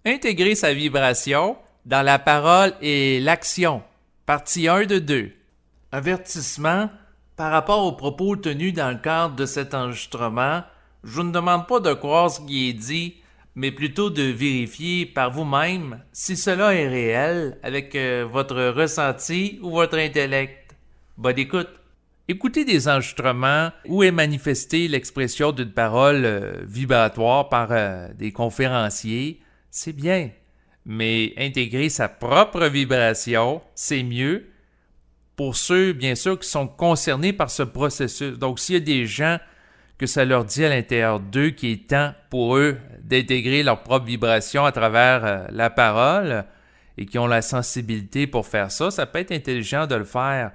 Intégrer sa vibration dans la parole et l'action. Partie 1 de 2. Avertissement. Par rapport aux propos tenus dans le cadre de cet enregistrement, je vous ne demande pas de croire ce qui est dit, mais plutôt de vérifier par vous-même si cela est réel avec votre ressenti ou votre intellect. Bonne écoute. Écouter des enregistrements où est manifestée l'expression d'une parole vibratoire par des conférenciers, c'est bien. Mais intégrer sa propre vibration, c'est mieux pour ceux, bien sûr, qui sont concernés par ce processus. Donc, s'il y a des gens que ça leur dit à l'intérieur d'eux qu'il est temps pour eux d'intégrer leur propre vibration à travers la parole et qui ont la sensibilité pour faire ça, ça peut être intelligent de le faire.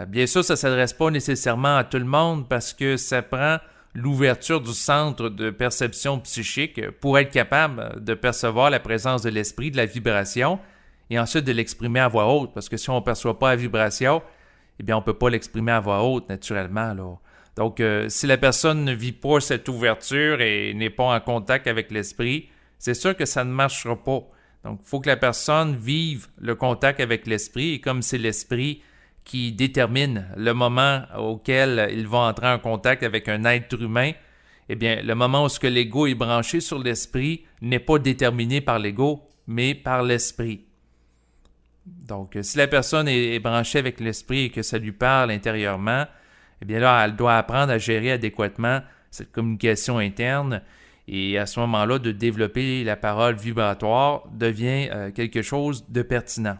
Bien sûr, ça ne s'adresse pas nécessairement à tout le monde parce que ça prend l'ouverture du centre de perception psychique pour être capable de percevoir la présence de l'esprit, de la vibration, et ensuite de l'exprimer à voix haute. Parce que si on ne perçoit pas la vibration, eh bien, on ne peut pas l'exprimer à voix haute, naturellement, là. Donc, si la personne ne vit pas cette ouverture et n'est pas en contact avec l'esprit, c'est sûr que ça ne marchera pas. Donc, il faut que la personne vive le contact avec l'esprit, et comme c'est l'esprit qui détermine le moment auquel il va entrer en contact avec un être humain, eh bien, le moment où l'ego est branché sur l'esprit n'est pas déterminé par l'ego, mais par l'esprit. Donc, si la personne est branchée avec l'esprit et que ça lui parle intérieurement, eh bien là, elle doit apprendre à gérer adéquatement cette communication interne et à ce moment-là, de développer la parole vibratoire devient quelque chose de pertinent.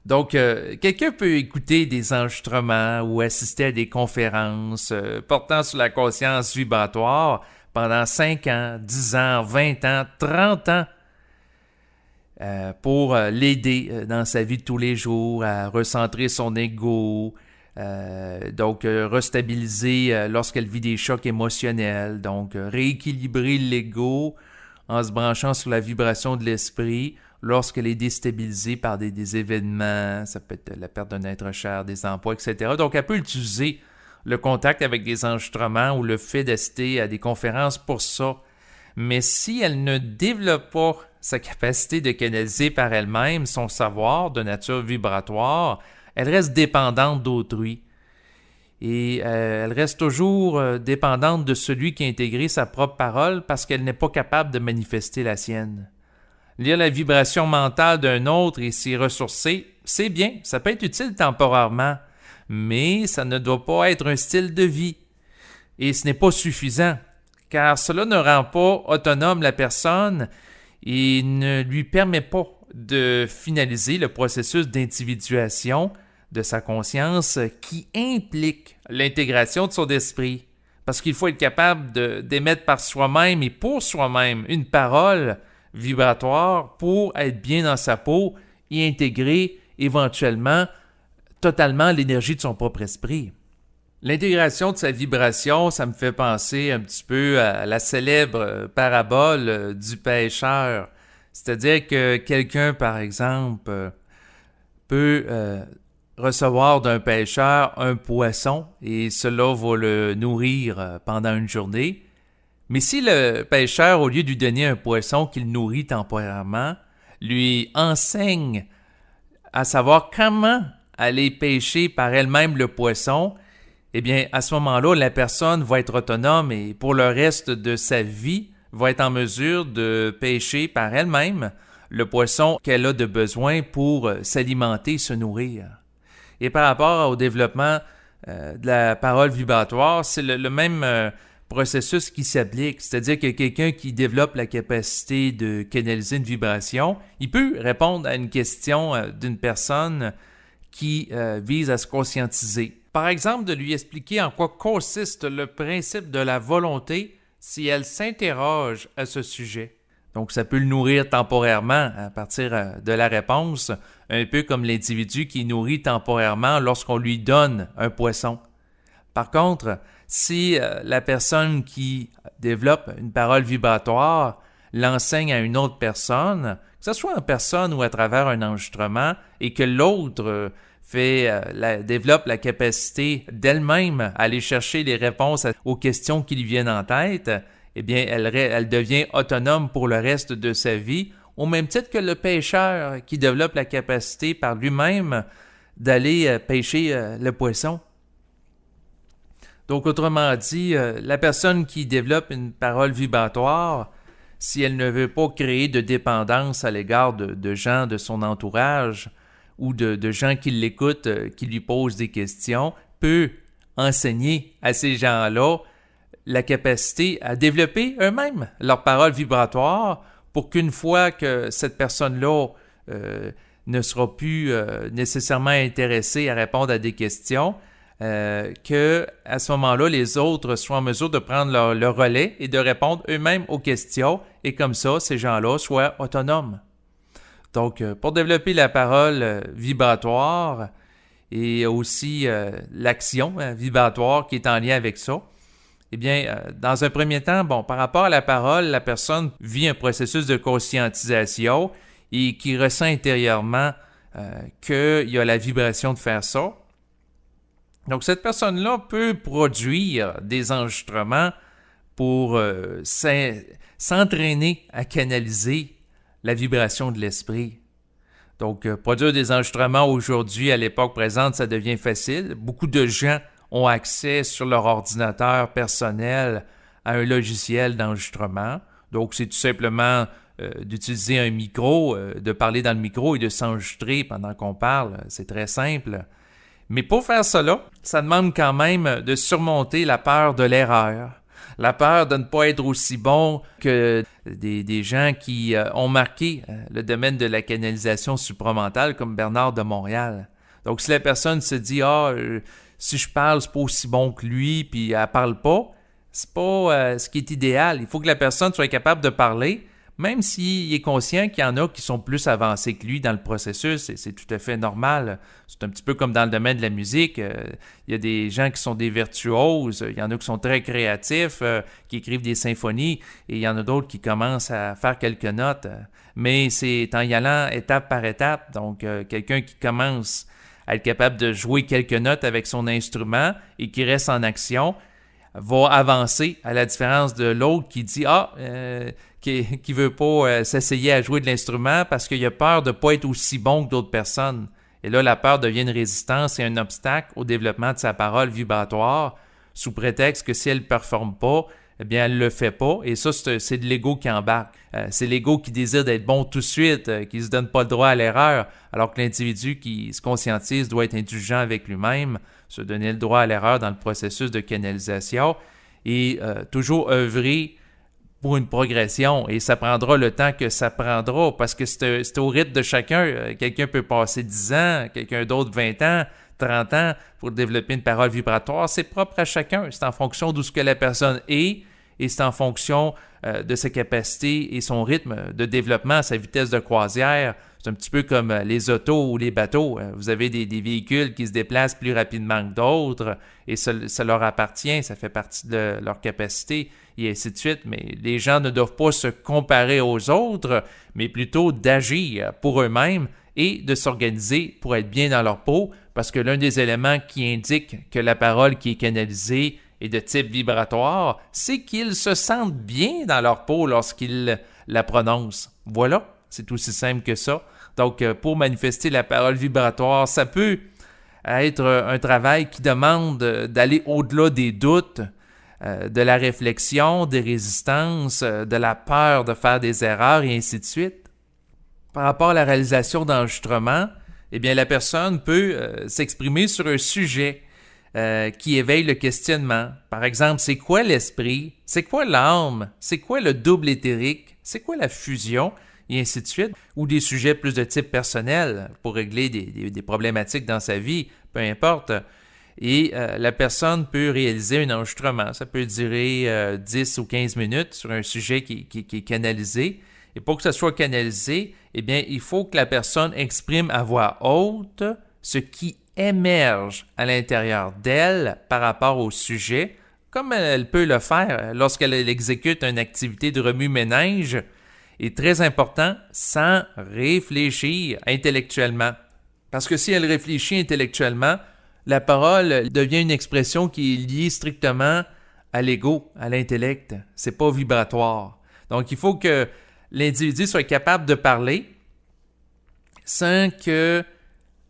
Donc, quelqu'un peut écouter des enregistrements ou assister à des conférences portant sur la conscience vibratoire pendant 5 ans, 10 ans, 20 ans, 30 ans pour l'aider dans sa vie de tous les jours à recentrer son ego, donc restabiliser lorsqu'elle vit des chocs émotionnels, donc rééquilibrer l'ego en se branchant sur la vibration de l'esprit lorsqu'elle est déstabilisée par des événements, ça peut être la perte d'un être cher, des emplois, etc. Donc, elle peut utiliser le contact avec des enregistrements ou le fait d'assister à des conférences pour ça. Mais si elle ne développe pas sa capacité de canaliser par elle-même son savoir de nature vibratoire, elle reste dépendante d'autrui. Et elle reste toujours dépendante de celui qui a intégré sa propre parole parce qu'elle n'est pas capable de manifester la sienne. Lire la vibration mentale d'un autre et s'y ressourcer, c'est bien, ça peut être utile temporairement, mais ça ne doit pas être un style de vie. Et ce n'est pas suffisant, car cela ne rend pas autonome la personne et ne lui permet pas de finaliser le processus d'individuation de sa conscience qui implique l'intégration de son esprit. Parce qu'il faut être capable d'émettre par soi-même et pour soi-même une parole vibratoire pour être bien dans sa peau et intégrer éventuellement totalement l'énergie de son propre esprit. L'intégration de sa vibration, ça me fait penser un petit peu à la célèbre parabole du pêcheur. C'est-à-dire que quelqu'un, par exemple, peut recevoir d'un pêcheur un poisson et cela va le nourrir pendant une journée. Mais si le pêcheur, au lieu de lui donner un poisson qu'il nourrit temporairement, lui enseigne à savoir comment aller pêcher par elle-même le poisson, eh bien, à ce moment-là, la personne va être autonome et pour le reste de sa vie, va être en mesure de pêcher par elle-même le poisson qu'elle a de besoin pour s'alimenter, se nourrir. Et par rapport au développement de la parole vibratoire, c'est le même processus qui s'applique. C'est-à-dire que quelqu'un qui développe la capacité de canaliser une vibration, il peut répondre à une question d'une personne qui vise à se conscientiser. Par exemple, de lui expliquer en quoi consiste le principe de la volonté si elle s'interroge à ce sujet. Donc, ça peut le nourrir temporairement à partir de la réponse, un peu comme l'individu qui nourrit temporairement lorsqu'on lui donne un poisson. Par contre, si la personne qui développe une parole vibratoire l'enseigne à une autre personne, que ce soit en personne ou à travers un enregistrement, et que l'autre développe la capacité d'elle-même à aller chercher les réponses aux questions qui lui viennent en tête, eh bien, elle devient autonome pour le reste de sa vie, au même titre que le pêcheur qui développe la capacité par lui-même d'aller pêcher le poisson. Donc, autrement dit, la personne qui développe une parole vibratoire, si elle ne veut pas créer de dépendance à l'égard de gens de son entourage ou de gens qui l'écoutent, qui lui posent des questions, peut enseigner à ces gens-là la capacité à développer eux-mêmes leur parole vibratoire pour qu'une fois que cette personne-là ne sera plus nécessairement intéressée à répondre à des questions, que à ce moment-là, les autres soient en mesure de prendre leur relais et de répondre eux-mêmes aux questions, et comme ça, ces gens-là soient autonomes. Donc, pour développer la parole vibratoire et aussi l'action vibratoire qui est en lien avec ça, eh bien, dans un premier temps, par rapport à la parole, la personne vit un processus de conscientisation et qui ressent intérieurement qu'il y a la vibration de faire ça. Donc, cette personne-là peut produire des enregistrements pour s'entraîner à canaliser la vibration de l'esprit. Donc, produire des enregistrements aujourd'hui, à l'époque présente, ça devient facile. Beaucoup de gens ont accès sur leur ordinateur personnel à un logiciel d'enregistrement. Donc, c'est tout simplement d'utiliser un micro, de parler dans le micro et de s'enregistrer pendant qu'on parle. C'est très simple. Mais pour faire cela, ça demande quand même de surmonter la peur de l'erreur, la peur de ne pas être aussi bon que des gens qui ont marqué le domaine de la canalisation supramentale comme Bernard de Montréal. Donc, si la personne se dit « si je parle, c'est pas aussi bon que lui », puis elle parle pas, c'est pas ce qui est idéal. Il faut que la personne soit capable de parler, même s'il est conscient qu'il y en a qui sont plus avancés que lui dans le processus, et c'est tout à fait normal. C'est un petit peu comme dans le domaine de la musique. Il y a des gens qui sont des virtuoses, il y en a qui sont très créatifs, qui écrivent des symphonies, et il y en a d'autres qui commencent à faire quelques notes. Mais c'est en y allant étape par étape. Donc, quelqu'un qui commence à être capable de jouer quelques notes avec son instrument et qui reste en action va avancer, à la différence de l'autre qui dit qui veut pas s'essayer à jouer de l'instrument parce qu'il a peur de ne pas être aussi bon que d'autres personnes. Et là, la peur devient une résistance et un obstacle au développement de sa parole vibratoire, sous prétexte que si elle ne performe pas, eh bien, elle ne le fait pas. Et ça, c'est de l'ego qui embarque. C'est l'ego qui désire d'être bon tout de suite, qui ne se donne pas le droit à l'erreur, alors que l'individu qui se conscientise doit être indulgent avec lui-même, se donner le droit à l'erreur dans le processus de canalisation et toujours œuvrer pour une progression. Et ça prendra le temps que ça prendra parce que c'est au rythme de chacun. Quelqu'un peut passer 10 ans, quelqu'un d'autre 20 ans, 30 ans pour développer une parole vibratoire. C'est propre à chacun. C'est en fonction d'où ce que la personne est et c'est en fonction de ses capacités et son rythme de développement, sa vitesse de croisière. C'est un petit peu comme les autos ou les bateaux. Vous avez des véhicules qui se déplacent plus rapidement que d'autres et ça leur appartient, ça fait partie de leur capacité et ainsi de suite. Mais les gens ne doivent pas se comparer aux autres, mais plutôt d'agir pour eux-mêmes et de s'organiser pour être bien dans leur peau parce que l'un des éléments qui indique que la parole qui est canalisée est de type vibratoire, c'est qu'ils se sentent bien dans leur peau lorsqu'ils la prononcent. Voilà. C'est aussi simple que ça. Donc, pour manifester la parole vibratoire, ça peut être un travail qui demande d'aller au-delà des doutes, de la réflexion, des résistances, de la peur de faire des erreurs et ainsi de suite. Par rapport à la réalisation d'enregistrement, eh bien, la personne peut s'exprimer sur un sujet qui éveille le questionnement. Par exemple, c'est quoi l'esprit? C'est quoi l'âme? C'est quoi le double éthérique? C'est quoi la fusion? Et ainsi de suite, ou des sujets plus de type personnel pour régler des problématiques dans sa vie, peu importe. Et la personne peut réaliser un enregistrement. Ça peut durer 10 ou 15 minutes sur un sujet qui est canalisé. Et pour que ça soit canalisé, eh bien, il faut que la personne exprime à voix haute ce qui émerge à l'intérieur d'elle par rapport au sujet, comme elle peut le faire lorsqu'elle exécute une activité de remue-ménage, est très important sans réfléchir intellectuellement. Parce que si elle réfléchit intellectuellement, la parole devient une expression qui est liée strictement à l'ego, à l'intellect. C'est pas vibratoire. Donc, il faut que l'individu soit capable de parler sans que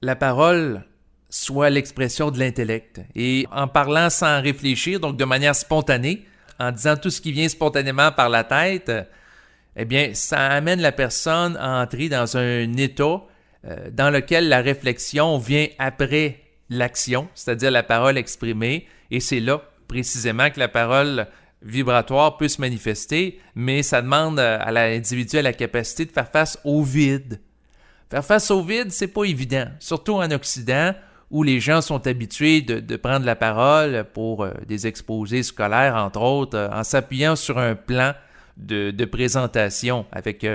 la parole soit l'expression de l'intellect. Et en parlant sans réfléchir, donc de manière spontanée, en disant tout ce qui vient spontanément par la tête, eh bien, ça amène la personne à entrer dans un état dans lequel la réflexion vient après l'action, c'est-à-dire la parole exprimée, et c'est là précisément que la parole vibratoire peut se manifester, mais ça demande à l'individu la capacité de faire face au vide. Faire face au vide, c'est pas évident, surtout en Occident, où les gens sont habitués de prendre la parole pour des exposés scolaires, entre autres, en s'appuyant sur un plan de présentation avec,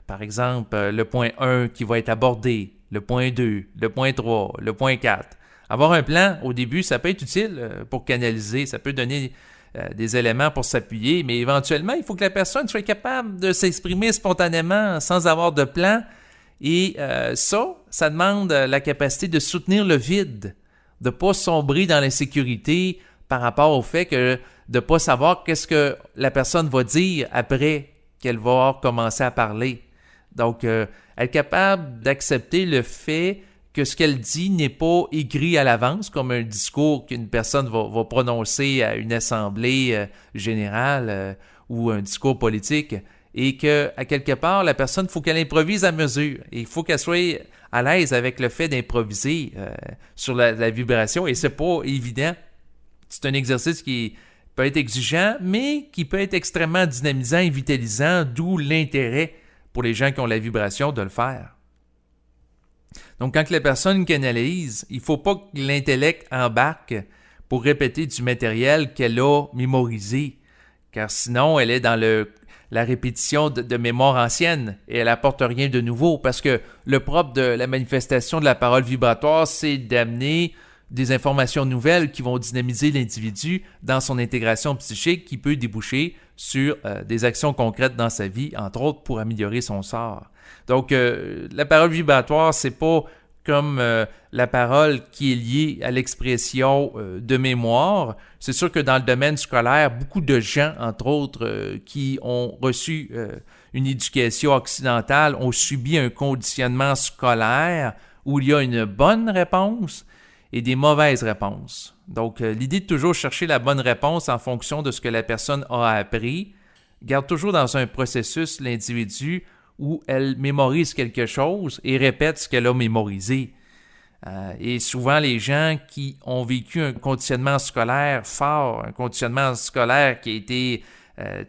par exemple, le point 1 qui va être abordé, le point 2, le point 3, le point 4. Avoir un plan, au début, ça peut être utile pour canaliser, ça peut donner des éléments pour s'appuyer, mais éventuellement, il faut que la personne soit capable de s'exprimer spontanément sans avoir de plan. Et ça demande la capacité de soutenir le vide, de ne pas sombrer dans l'insécurité par rapport au fait que de ne pas savoir qu'est-ce que la personne va dire après qu'elle va commencer à parler. Donc, être capable d'accepter le fait que ce qu'elle dit n'est pas écrit à l'avance, comme un discours qu'une personne va prononcer à une assemblée générale ou un discours politique, et qu'à quelque part, la personne, il faut qu'elle improvise à mesure. Et il faut qu'elle soit à l'aise avec le fait d'improviser sur la vibration, et c'est pas évident. C'est un exercice qui peut être exigeant, mais qui peut être extrêmement dynamisant et vitalisant, d'où l'intérêt pour les gens qui ont la vibration de le faire. Donc, quand la personne canalise, il ne faut pas que l'intellect embarque pour répéter du matériel qu'elle a mémorisé, car sinon, elle est dans la répétition de mémoire ancienne et elle n'apporte rien de nouveau, parce que le propre de la manifestation de la parole vibratoire, c'est d'amener des informations nouvelles qui vont dynamiser l'individu dans son intégration psychique, qui peut déboucher sur des actions concrètes dans sa vie, entre autres pour améliorer son sort. Donc, la parole vibratoire, c'est pas comme la parole qui est liée à l'expression de mémoire. C'est sûr que dans le domaine scolaire, beaucoup de gens, entre autres, qui ont reçu une éducation occidentale, ont subi un conditionnement scolaire où il y a une bonne réponse et des mauvaises réponses. Donc, l'idée de toujours chercher la bonne réponse en fonction de ce que la personne a appris garde toujours dans un processus l'individu où elle mémorise quelque chose et répète ce qu'elle a mémorisé. Et souvent, les gens qui ont vécu un conditionnement scolaire fort, un conditionnement scolaire qui a été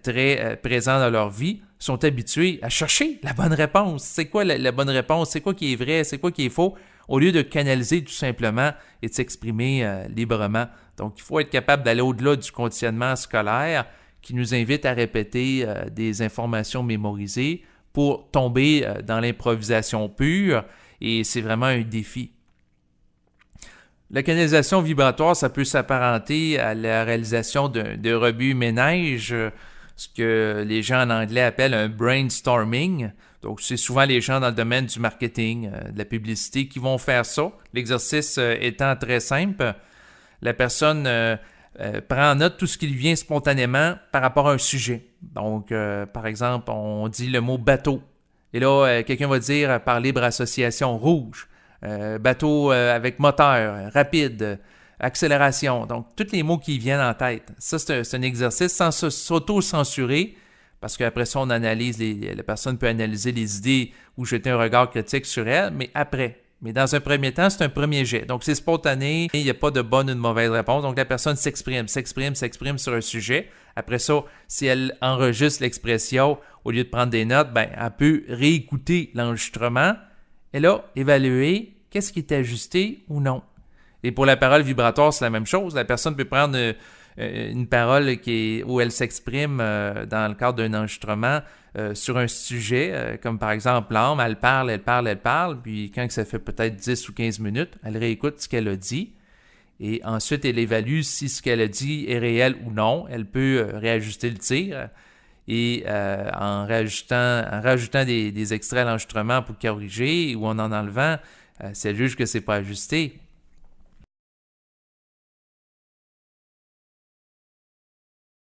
très présent dans leur vie, sont habitués à chercher la bonne réponse. C'est quoi la bonne réponse? C'est quoi qui est vrai? C'est quoi qui est faux? Au lieu de canaliser tout simplement et de s'exprimer librement. Donc, il faut être capable d'aller au-delà du conditionnement scolaire qui nous invite à répéter des informations mémorisées pour tomber dans l'improvisation pure, et c'est vraiment un défi. La canalisation vibratoire, ça peut s'apparenter à la réalisation de remue-ménage, ce que les gens en anglais appellent un brainstorming. Donc, c'est souvent les gens dans le domaine du marketing, de la publicité, qui vont faire ça. L'exercice étant très simple, la personne prend en note tout ce qui lui vient spontanément par rapport à un sujet. Donc, par exemple, on dit le mot bateau. Et là, quelqu'un va dire par libre association rouge, bateau avec moteur, rapide, accélération. Donc, tous les mots qui viennent en tête. Ça, c'est un exercice sans s'auto-censurer, parce qu'après ça, on analyse, la personne peut analyser les idées ou jeter un regard critique sur elle, mais après. Mais dans un premier temps, c'est un premier jet. Donc, c'est spontané, il n'y a pas de bonne ou de mauvaise réponse. Donc, la personne s'exprime sur un sujet. Après ça, si elle enregistre l'expression, au lieu de prendre des notes, elle peut réécouter l'enregistrement et là, évaluer qu'est-ce qui est ajusté ou non. Et pour la parole vibratoire, c'est la même chose. La personne peut prendre une parole où elle s'exprime dans le cadre d'un enregistrement sur un sujet, comme par exemple l'âme, elle parle, puis quand ça fait peut-être 10 ou 15 minutes, elle réécoute ce qu'elle a dit, et ensuite elle évalue si ce qu'elle a dit est réel ou non. Elle peut réajuster le tir, et en rajoutant des extraits à l'enregistrement pour corriger, ou en enlevant, si elle juge que c'est pas ajusté,